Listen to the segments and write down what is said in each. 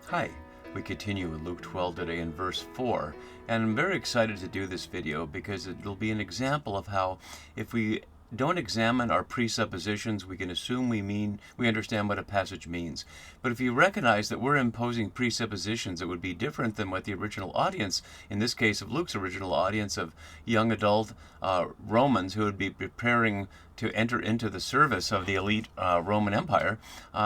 Hi, we continue with Luke 12 today in verse 4, and I'm very excited to do this video because it'll be an example of how if we don't examine our presuppositions, we can assume we understand what a passage means. But if you recognize that we're imposing presuppositions that would be different than what the original audience, in this case of Luke's original audience of young adult Romans who would be preparing to enter into the service of the elite Roman Empire,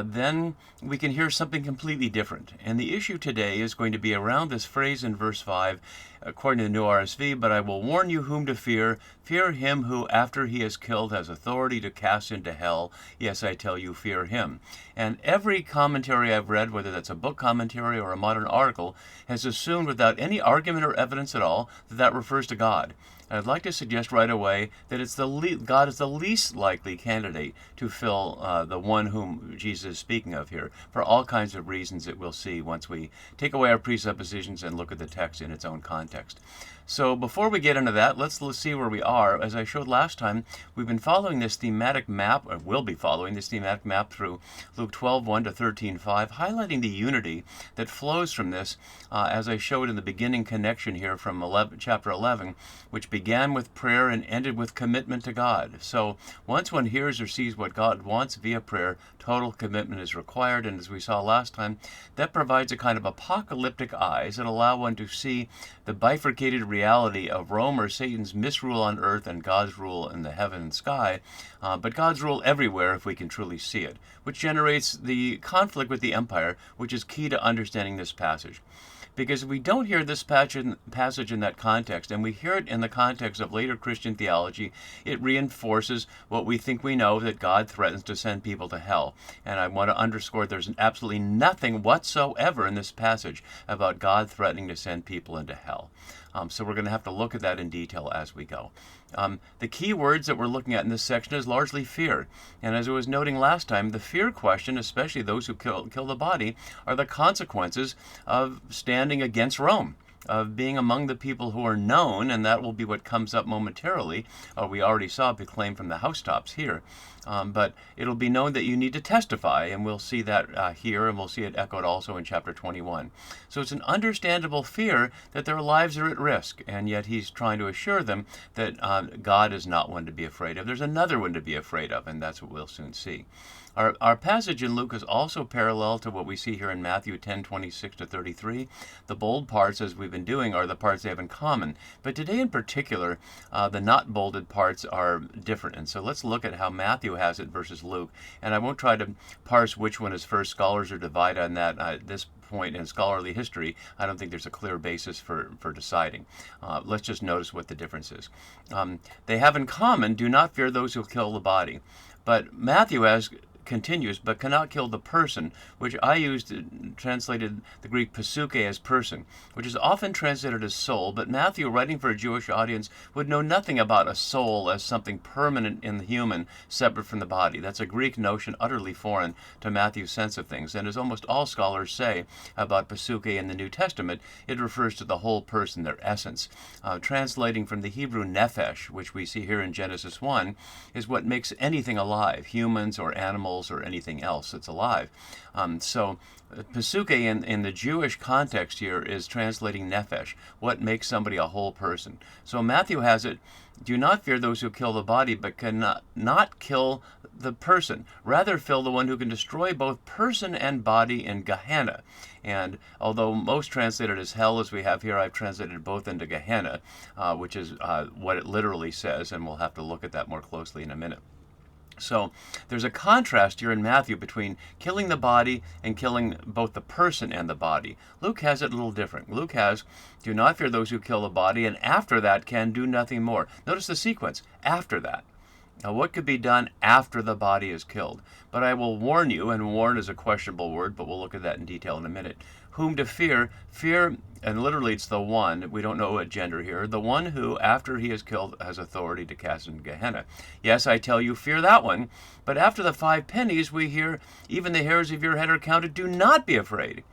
then we can hear something completely different. And the issue today is going to be around this phrase in verse 5, according to the New NRSV, "But I will warn you whom to fear. Fear him who, after he is killed, has authority to cast into hell. Yes, I tell you, fear him." And every commentary I've read, whether that's a book commentary or a modern article, has assumed without any argument or evidence at all that that refers to God. I'd like to suggest right away that it's God is the least likely candidate to fill the one whom Jesus is speaking of here, for all kinds of reasons that we'll see once we take away our presuppositions and look at the text in its own context. So before we get into that, let's see where we are. As I showed last time, we've been following this thematic map, or will be following this thematic map through Luke 12:1 to 13:5, highlighting the unity that flows from this, as I showed in the beginning connection here from chapter 11, which began with prayer and ended with commitment to God. So once one hears or sees what God wants via prayer, total commitment is required, and as we saw last time, that provides a kind of apocalyptic eyes that allow one to see the bifurcated reality of Rome or Satan's misrule on earth and God's rule in the heaven and sky, but God's rule everywhere if we can truly see it, which generates the conflict with the empire, which is key to understanding this passage. Because if we don't hear this passage in that context, and we hear it in the context of later Christian theology, it reinforces what we think we know, that God threatens to send people to hell. And I want to underscore there's absolutely nothing whatsoever in this passage about God threatening to send people into hell. So we're going to have to look at that in detail as we go. The key words that we're looking at in this section is largely fear. And as I was noting last time, the fear question, especially those who kill the body, are the consequences of standing against Rome, of being among the people who are known, and that will be what comes up momentarily. We already saw it proclaimed from the housetops here. But it'll be known that you need to testify, and we'll see that here, and we'll see it echoed also in chapter 21. So it's an understandable fear that their lives are at risk, and yet he's trying to assure them that God is not one to be afraid of. There's another one to be afraid of, and that's what we'll soon see. Our passage in Luke is also parallel to what we see here in Matthew 10:26 to 33. The bold parts, as we've been doing, are the parts they have in common. But today in particular, the not bolded parts are different. And so let's look at how Matthew has it versus Luke. And I won't try to parse which one is first. Scholars are divided on that. At this point in scholarly history, I don't think there's a clear basis for deciding. Let's just notice what the difference is. They have in common, do not fear those who kill the body. But Matthew continues, but cannot kill the person, which I translated the Greek psuche as person, which is often translated as soul, but Matthew, writing for a Jewish audience, would know nothing about a soul as something permanent in the human, separate from the body. That's a Greek notion utterly foreign to Matthew's sense of things, and as almost all scholars say about psuche in the New Testament, it refers to the whole person, their essence. Translating from the Hebrew nephesh, which we see here in Genesis 1, is what makes anything alive, humans or animals or anything else that's alive. So psuche in the Jewish context here is translating nephesh, what makes somebody a whole person. So Matthew has it, do not fear those who kill the body, but cannot not kill the person. Rather fear the one who can destroy both person and body in Gehenna. And although most translated as hell, as we have here, I've translated both into Gehenna, which is what it literally says, and we'll have to look at that more closely in a minute. So there's a contrast here in Matthew between killing the body and killing both the person and the body. Luke has it a little different. Luke has, do not fear those who kill the body, and after that can do nothing more. Notice the sequence, after that. Now, what could be done after the body is killed? But I will warn you, and warn is a questionable word, but we'll look at that in detail in a minute. Whom to fear, and literally it's the one, we don't know what gender here, the one who, after he is killed, has authority to cast into Gehenna. Yes, I tell you, fear that one. But after the 5 pennies, we hear, even the hairs of your head are counted, do not be afraid.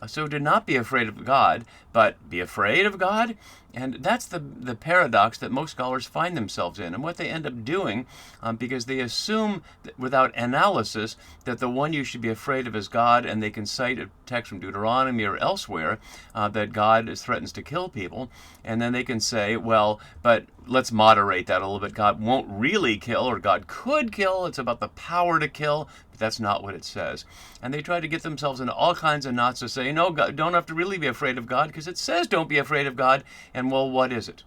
So do not be afraid of God, but be afraid of God? And that's the paradox that most scholars find themselves in. And what they end up doing, because they assume that without analysis that the one you should be afraid of is God, and they can cite a text from Deuteronomy or elsewhere that God threatens to kill people, and then they can say, well, but let's moderate that a little bit. God won't really kill, or God could kill. It's about the power to kill. But that's not what it says. And they try to get themselves into all kinds of knots to say, no, God, don't have to really be afraid of God, because it says don't be afraid of God. And well, what is it?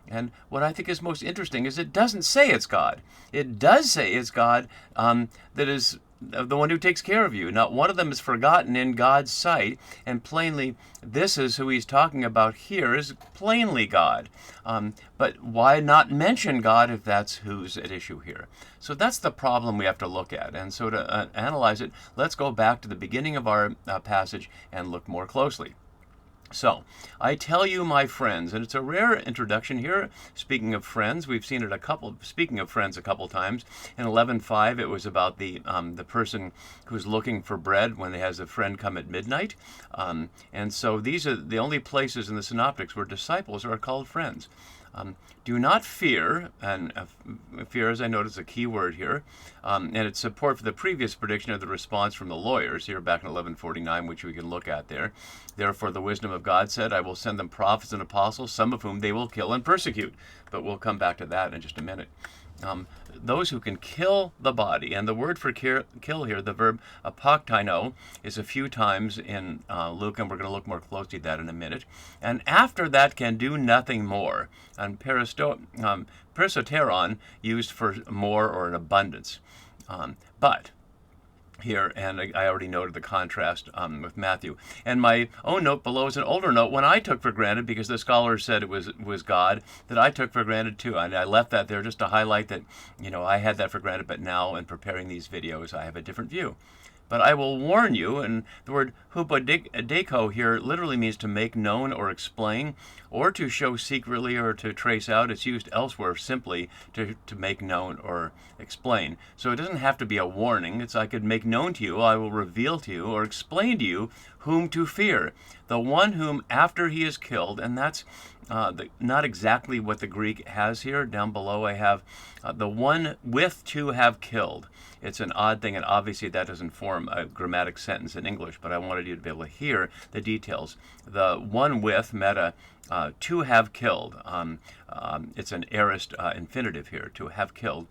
And what I think is most interesting is it doesn't say it's God. It does say it's God that is the one who takes care of you. Not one of them is forgotten in God's sight, and plainly this is who he's talking about here, is plainly God. But why not mention God if that's who's at issue here? So that's the problem we have to look at. And so to analyze it, let's go back to the beginning of our passage and look more closely. So, I tell you, my friends, and it's a rare introduction here. Speaking of friends, we've seen it speaking of friends a couple times. In 11:5, it was about the person who's looking for bread when he has a friend come at midnight. And so these are the only places in the synoptics where disciples are called friends. Do not fear, and fear, as I notice, is a key word here, and it's support for the previous prediction of the response from the lawyers here back in 1149, which we can look at there. Therefore, the wisdom of God said, I will send them prophets and apostles, some of whom they will kill and persecute. But we'll come back to that in just a minute. Those who can kill the body, and the word for kill here, the verb apoktino, is a few times in Luke, and we're going to look more closely at that in a minute. And after that can do nothing more. And perisoteron, used for more or an abundance. But here, and I already noted the contrast with Matthew. And my own note below is an older note, one I took for granted because the scholars said it was God, that I took for granted too. And I left that there just to highlight that, I had that for granted, but now in preparing these videos, I have a different view. But I will warn you, and the word hupodeko here literally means to make known or explain, or to show secretly or to trace out. It's used elsewhere simply to make known or explain. So it doesn't have to be a warning. It's I could make known to you, I will reveal to you, or explain to you whom to fear. The one whom after he is killed, and that's not exactly what the Greek has here. Down below I have the one with to have killed. It's an odd thing, and obviously that doesn't form a grammatic sentence in English, but I wanted you to be able to hear the details. The one with, meta, to have killed. It's an aorist infinitive here, to have killed.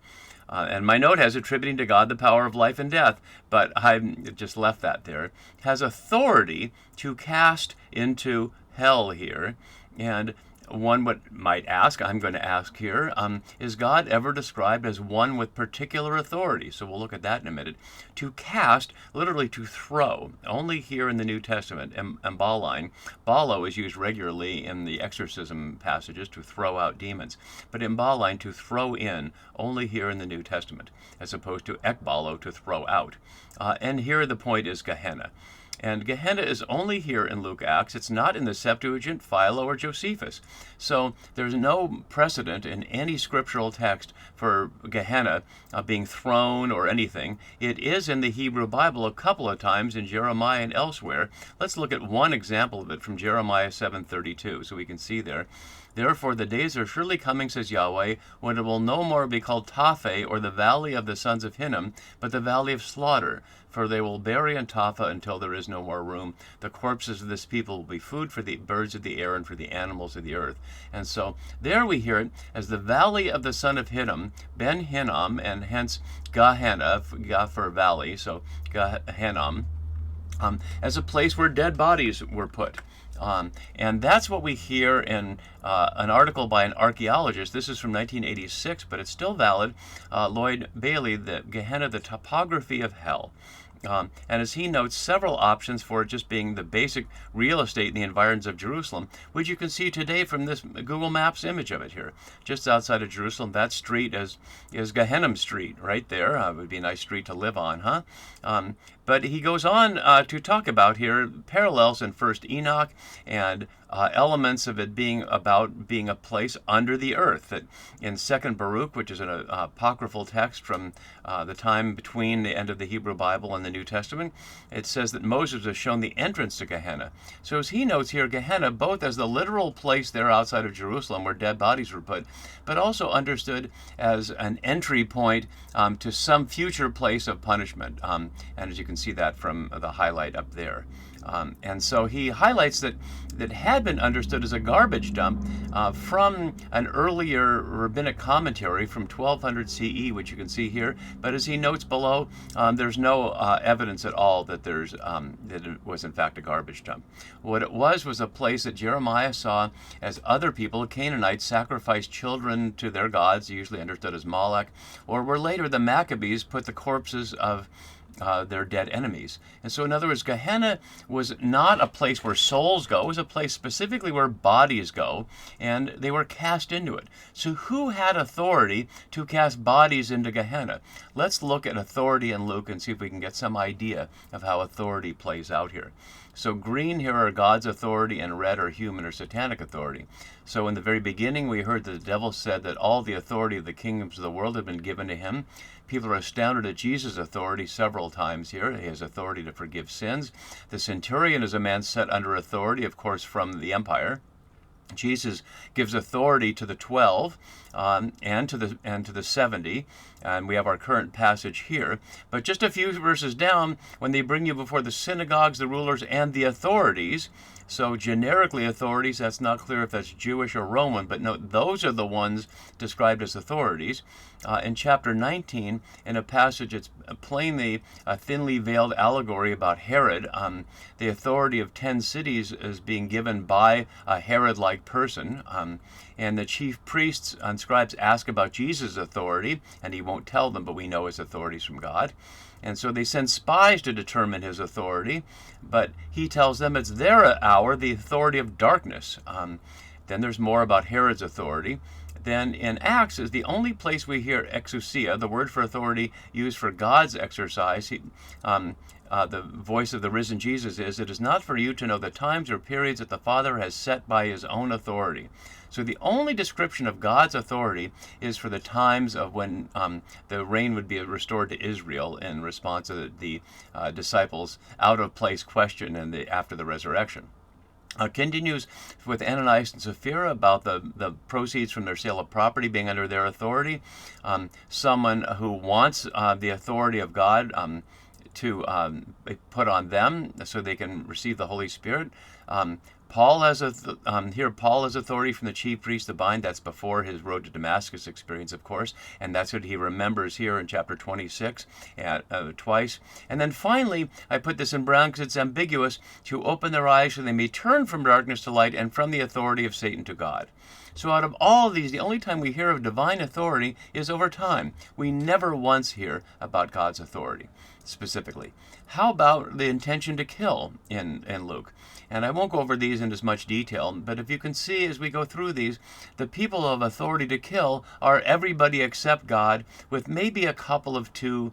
And my note has attributing to God the power of life and death, but I just left that there. Has authority to cast into hell here. And one might ask, I'm going to ask here, is God ever described as one with particular authority? So we'll look at that in a minute. To cast, literally to throw, only here in the New Testament, embaline. Balo is used regularly in the exorcism passages to throw out demons. But embaline, to throw in, only here in the New Testament, as opposed to ekbalo, to throw out. And here the point is Gehenna. And Gehenna is only here in Luke Acts. It's not in the Septuagint, Philo, or Josephus. So there's no precedent in any scriptural text for Gehenna being thrown or anything. It is in the Hebrew Bible a couple of times in Jeremiah and elsewhere. Let's look at one example of it from Jeremiah 7:32, so we can see there. Therefore the days are surely coming, says Yahweh, when it will no more be called Taphe, or the valley of the sons of Hinnom, but the valley of slaughter. For they will bury in Tapha until there is no more room. The corpses of this people will be food for the birds of the air and for the animals of the earth. And so there we hear it as the valley of the son of Hinnom, Ben Hinnom, and hence Gehenna, Gah for valley, so Gehenna, as a place where dead bodies were put. And that's what we hear in an article by an archaeologist. This is from 1986, but it's still valid. Lloyd Bailey, the Gehenna, the topography of hell. And as he notes, several options for it just being the basic real estate in the environs of Jerusalem, which you can see today from this Google Maps image of it here. Just outside of Jerusalem, that street is Gehenna Street right there. It would be a nice street to live on, huh? But he goes on to talk about here parallels in First Enoch and elements of it being about being a place under the earth. That in Second Baruch, which is an apocryphal text from the time between the end of the Hebrew Bible and the New Testament, it says that Moses was shown the entrance to Gehenna. So as he notes here, Gehenna, both as the literal place there outside of Jerusalem where dead bodies were put, but also understood as an entry point to some future place of punishment. And as you can see that from the highlight up there. And so he highlights that had been understood as a garbage dump from an earlier rabbinic commentary from 1200 CE, which you can see here. But as he notes below, there's no evidence at all that that it was in fact a garbage dump. What it was a place that Jeremiah saw as other people, Canaanites, sacrificed children to their gods, usually understood as Moloch, or where later the Maccabees put the corpses of their dead enemies. And so in other words, Gehenna was not a place where souls go. It was a place specifically where bodies go, and they were cast into it. So who had authority to cast bodies into Gehenna? Let's look at authority in Luke and see if we can get some idea of how authority plays out here. So green here are God's authority, and red are human or satanic authority. So in the very beginning, we heard that the devil said that all the authority of the kingdoms of the world had been given to him. People are astounded at Jesus' authority several times here. He has authority to forgive sins. The centurion is a man set under authority, of course, from the empire. Jesus gives authority to the 12 and to the 70, and we have our current passage here. But just a few verses down, when they bring you before the synagogues, the rulers, and the authorities. So generically authorities, that's not clear if that's Jewish or Roman, but note those are the ones described as authorities. In chapter 19, in a passage, it's plainly a thinly veiled allegory about Herod. The authority of 10 cities is being given by a Herod-like person. And the chief priests and scribes ask about Jesus' authority, and he won't tell them, but we know his authority is from God. And so they send spies to determine his authority, but he tells them it's their hour, the authority of darkness. Then there's more about Herod's authority. Then in Acts is the only place we hear exousia, the word for authority used for God's exercise. The voice of the risen Jesus is, "It is not for you to know the times or periods that the Father has set by his own authority." So the only description of God's authority is for the times of when the reign would be restored to Israel in response to the disciples' out-of-place question after the resurrection. Continues with Ananias and Sapphira about the proceeds from their sale of property being under their authority. Someone who wants the authority of God to put on them so they can receive the Holy Spirit. Paul has authority from the chief priest to bind. That's before his road to Damascus experience, of course, and that's what he remembers here in chapter 26 twice. And then finally, I put this in brown because it's ambiguous, to open their eyes so they may turn from darkness to light and from the authority of Satan to God. So out of all of these, the only time we hear of divine authority is over time. We never once hear about God's authority specifically. How about the intention to kill in Luke? And I won't go over these in as much detail, but if you can see as we go through these, the people of authority to kill are everybody except God, with maybe a couple of two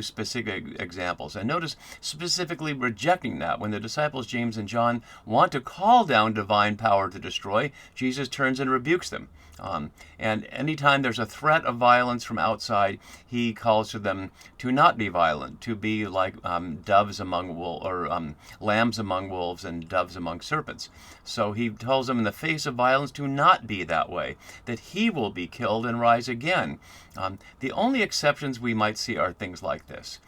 specific examples. And notice specifically rejecting that. When the disciples James and John want to call down divine power to destroy, Jesus turns and rebukes them. And anytime there's a threat of violence from outside, he calls for them to not be violent, to be like doves among lambs among wolves and doves among serpents. So he tells them in the face of violence to not be that way, that he will be killed and rise again. The only exceptions we might see are things like this.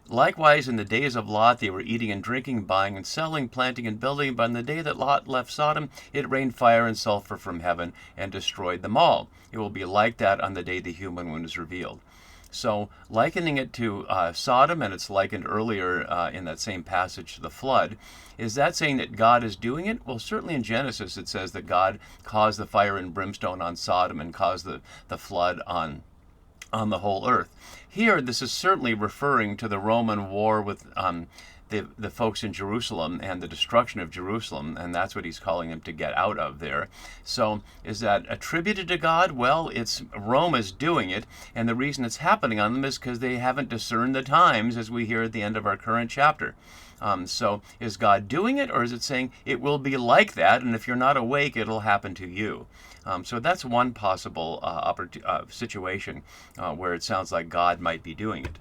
Likewise, in the days of Lot, they were eating and drinking, buying and selling, planting and building. But on the day that Lot left Sodom, it rained fire and sulfur from heaven and destroyed them all. It will be like that on the day the human one is revealed. So, likening it to Sodom, and it's likened earlier in that same passage to the flood, is that saying that God is doing it? Well, certainly in Genesis it says that God caused the fire and brimstone on Sodom and caused the flood on the whole earth. Here, this is certainly referring to the Roman war with the folks in Jerusalem and the destruction of Jerusalem, and that's what he's calling them to get out of there. So is that attributed to God? Well, it's Rome is doing it, and the reason it's happening on them is because they haven't discerned the times, as we hear at the end of our current chapter. So is God doing it, or is it saying it will be like that, and if you're not awake, it'll happen to you? So that's one possible situation where it sounds like God might be doing it.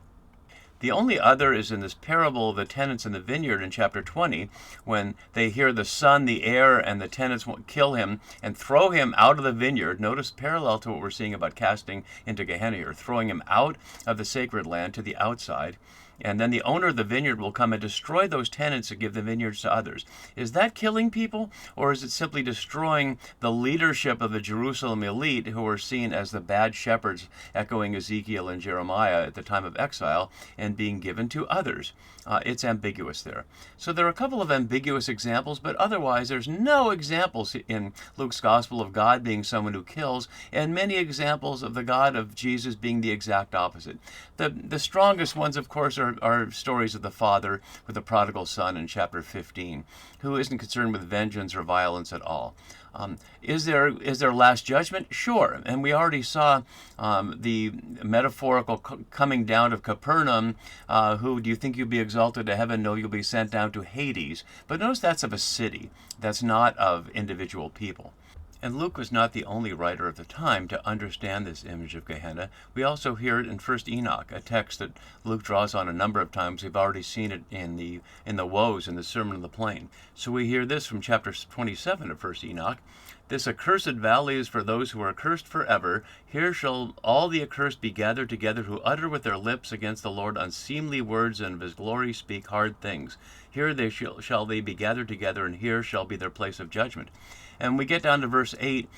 The only other is in this parable of the tenants in the vineyard in chapter 20, when they hear the son, the heir, and the tenants kill him and throw him out of the vineyard. Notice parallel to what we're seeing about casting into Gehenna here, throwing him out of the sacred land to the outside. And then the owner of the vineyard will come and destroy those tenants and give the vineyards to others. Is that killing people, or is it simply destroying the leadership of the Jerusalem elite who are seen as the bad shepherds, echoing Ezekiel and Jeremiah at the time of exile, and being given to others? It's ambiguous there. So there are a couple of ambiguous examples, but otherwise there's no examples in Luke's gospel of God being someone who kills, and many examples of the God of Jesus being the exact opposite. The strongest ones, of course, are stories of the father with the prodigal son in chapter 15, who isn't concerned with vengeance or violence at all. Is there last judgment? Sure. And we already saw the metaphorical coming down of Capernaum. Who do you think you'll be exalted to heaven? No, you'll be sent down to Hades. But notice that's of a city. That's not of individual people. And Luke was not the only writer of the time to understand this image of Gehenna. We also hear it in 1 Enoch, a text that Luke draws on a number of times. We've already seen it in the woes in the Sermon on the Plain. So we hear this from chapter 27 of 1 Enoch. This accursed valley is for those who are accursed forever. Here shall all the accursed be gathered together, who utter with their lips against the Lord unseemly words, and of his glory speak hard things. Here shall they be gathered together, and here shall be their place of judgment. And we get down to verse 8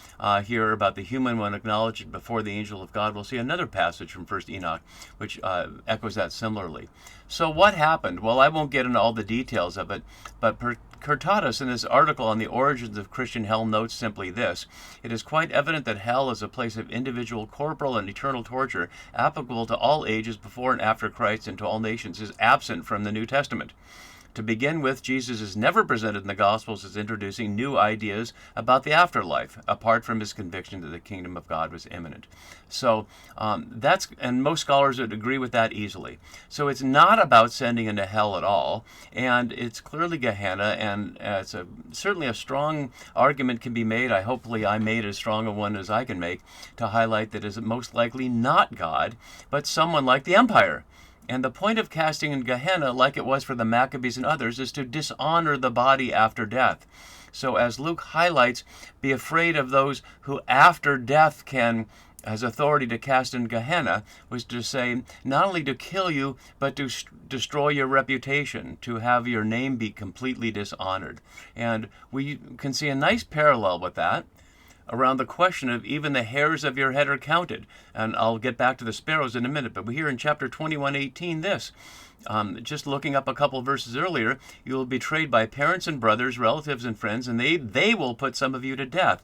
here about the human one acknowledged before the angel of God. We'll see another passage from 1 Enoch which echoes that similarly. So what happened? Well, I won't get into all the details of it, but Curtatus in this article on the origins of Christian hell notes simply this: it is quite evident that hell is a place of individual corporal and eternal torture applicable to all ages before and after Christ and to all nations is absent from the New Testament. To begin with, Jesus is never presented in the Gospels as introducing new ideas about the afterlife, apart from his conviction that the kingdom of God was imminent. So and most scholars would agree with that easily. So it's not about sending into hell at all, and it's clearly Gehenna, and it's certainly a strong argument can be made. Hopefully I made as strong a one as I can make to highlight that it is most likely not God, but someone like the empire. And the point of casting in Gehenna, like it was for the Maccabees and others, is to dishonor the body after death. So as Luke highlights, be afraid of those who after death has authority to cast in Gehenna, was to say not only to kill you, but to destroy your reputation, to have your name be completely dishonored. And we can see a nice parallel with that around the question of even the hairs of your head are counted. And I'll get back to the sparrows in a minute, but we hear in chapter 21:18 this. Just looking up a couple verses earlier, you will be betrayed by parents and brothers, relatives and friends, and they will put some of you to death.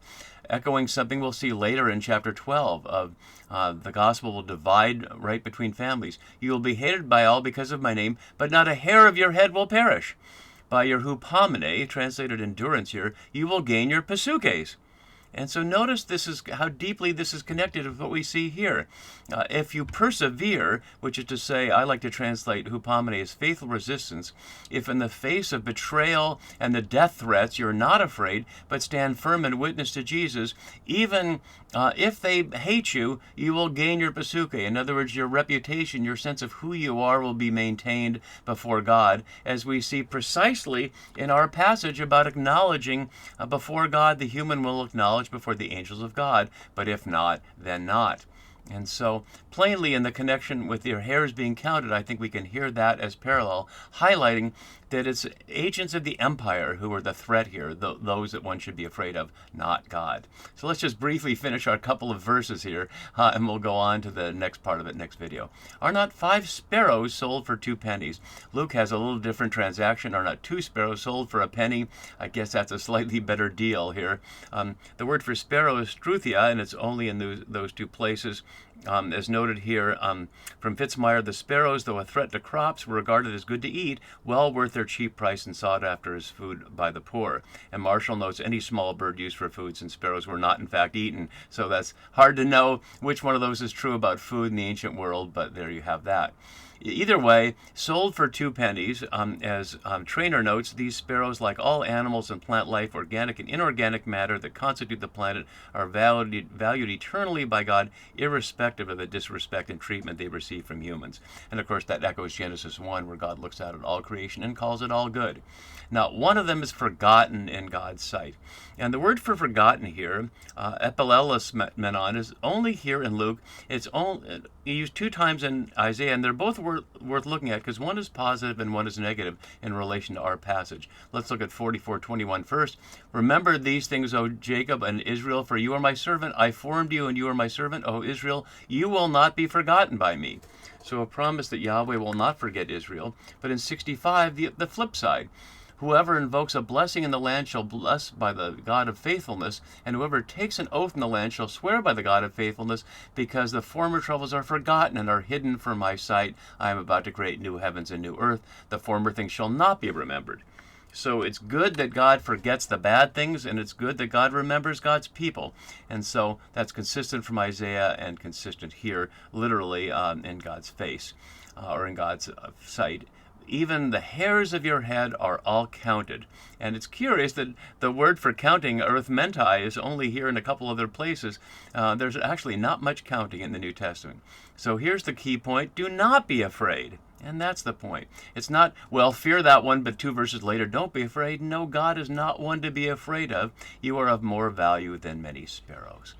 Echoing something we'll see later in chapter 12 of the gospel will divide right between families. You will be hated by all because of my name, but not a hair of your head will perish. By your hupomene, translated endurance here, you will gain your pasukes. And so notice this is how deeply this is connected with what we see here. If you persevere, which is to say, I like to translate hupomene as faithful resistance, if in the face of betrayal and the death threats you're not afraid, but stand firm and witness to Jesus, even if they hate you, you will gain your pasuke. In other words, your reputation, your sense of who you are will be maintained before God, as we see precisely in our passage about acknowledging before God the human will acknowledge before the angels of God, but if not, then not. And so, plainly in the connection with your hairs being counted, I think we can hear that as parallel, highlighting that it's agents of the empire who are the threat here, those that one should be afraid of, not God. So let's just briefly finish our couple of verses here, and we'll go on to the next part of it next video. Are not 5 sparrows sold for 2 pennies? Luke has a little different transaction. Are not 2 sparrows sold for a penny? I guess that's a slightly better deal here. The word for sparrow is struthia, and it's only in those 2 places. As noted here from Fitzmyer, the sparrows, though a threat to crops, were regarded as good to eat, well worth their cheap price and sought after as food by the poor. And Marshall notes any small bird used for food, since sparrows were not in fact eaten. So that's hard to know which one of those is true about food in the ancient world, but there you have that. Either way, sold for 2 pennies. As Trainer notes, these sparrows, like all animals and plant life, organic and inorganic matter that constitute the planet, are valued eternally by God, irrespective of the disrespect and treatment they receive from humans. And of course, that echoes Genesis 1, where God looks out at all creation and calls it all good. Not one of them is forgotten in God's sight. And the word for forgotten here, epilellos menon, is only here in Luke. It's only used 2 times in Isaiah, and they're both worth looking at, because one is positive and one is negative in relation to our passage. Let's look at 44:21 first. Remember these things, O Jacob and Israel, for you are my servant. I formed you, and you are my servant, O Israel. You will not be forgotten by me. So a promise that Yahweh will not forget Israel. But in 65, the flip side. Whoever invokes a blessing in the land shall bless by the God of faithfulness, and whoever takes an oath in the land shall swear by the God of faithfulness, because the former troubles are forgotten and are hidden from my sight. I am about to create new heavens and new earth. The former things shall not be remembered. So it's good that God forgets the bad things, and it's good that God remembers God's people. And so that's consistent from Isaiah and consistent here, literally in God's face, or in God's sight. Even the hairs of your head are all counted. And it's curious that the word for counting, arithmentai, is only here in a couple other places. There's actually not much counting in the New Testament. So here's the key point. Do not be afraid. And that's the point. It's not, well, fear that one, but 2 verses later, don't be afraid. No, God is not one to be afraid of. You are of more value than many sparrows.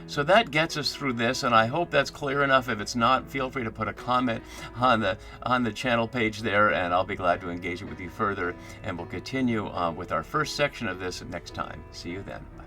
So that gets us through this, and I hope that's clear enough. If it's not, feel free to put a comment on the channel page there, and I'll be glad to engage it with you further. And we'll continue with our first section of this next time. See you then.